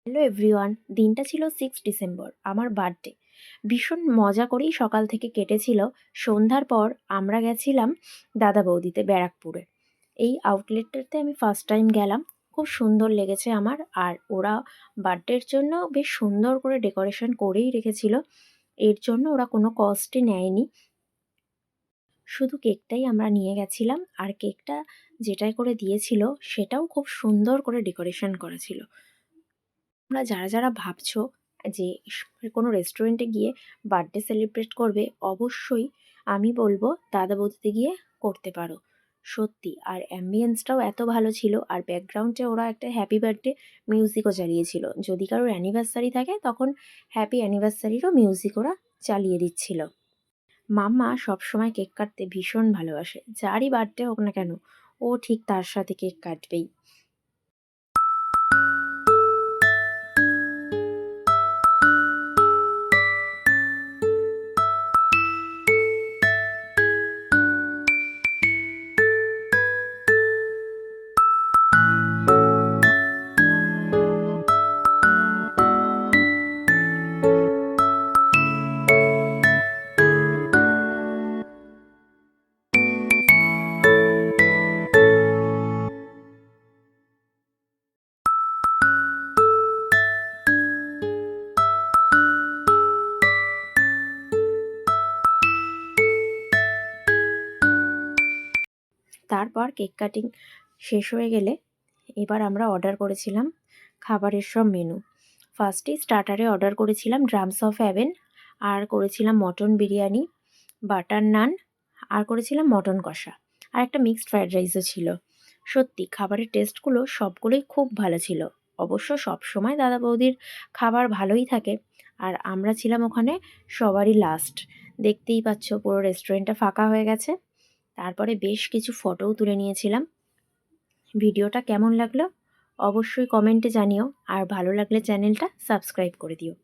Hello everyone, দিনটা ছিল 6 December, আমার বার্থডে। ভীষণ মজা করেই সকাল থেকে কেটেছিল। সন্ধ্যার পর আমরা গেছিলাম দাদা বৌদিতে ব্যারাকপুরে। এই আউটলেটটাতে আমি ফার্স্ট টাইম গেলাম। খুব সুন্দর লেগেছে আমার। আর ওরা বার্থডের জন্য বেশ সুন্দর করে ডেকোরেশন করেই রেখেছিল। এর জন্য ওরা কোনো কস্টই নেয়নি। শুধু কেকটাই আমরা নিয়ে গেছিলাম, আর কেকটা যেটাই করে দিয়েছিল সেটাও খুব সুন্দর করে ডেকোরেশন করা ছিল। তোমরা যারা ভাবছো যে কোনো রেস্টুরেন্টে গিয়ে বার্থডে সেলিব্রেট করবে, অবশ্যই আমি বলবো দাদা বৌদিতে গিয়ে করতে পারো। সত্যি, আর অ্যাম্বিয়েন্সটাও এত ভালো ছিল, আর ব্যাকগ্রাউন্ডে ওরা একটা হ্যাপি বার্থডে মিউজিকও চালিয়েছিল। যদি কারোর অ্যানিভার্সারি থাকে তখন হ্যাপি অ্যানিভার্সারিরও মিউজিক ওরা চালিয়ে দিচ্ছিল। মাম্মা সবসময় কেক কাটতে ভীষণ ভালোবাসে। যারই বার্থডে হোক না কেন, ও ঠিক তার সাথে কেক কাটবেই। তারপর কেক কাটিং শেষ হয়ে গেলে এবার আমরা অর্ডার করেছিলাম খাবারের সব মেনু। ফার্স্টেই স্টার্টারে অর্ডার করেছিলাম ড্রামস অফ হ্যাভেন, আর করেছিলাম মটন বিরিয়ানি, বাটার নান, আর করেছিলাম মটন কষা, আর একটা মিক্সড ফ্রায়েড রাইসও ছিল। সত্যি খাবারের টেস্টগুলো সবগুলোই খুব ভালো ছিল। অবশ্য সব সময় দাদা বৌদির খাবার ভালোই থাকে। আর আমরা ছিলাম ওখানে সবারই লাস্ট। দেখতেই পাচ্ছ পুরো রেস্টুরেন্টটা ফাঁকা হয়ে গেছে। তারপরে বেশ কিছু ফটোও তুলে নিয়েছিলাম। ভিডিওটা কেমন লাগলো অবশ্যই কমেন্টে জানিও, আর ভালো লাগলে চ্যানেলটা সাবস্ক্রাইব করে দিও।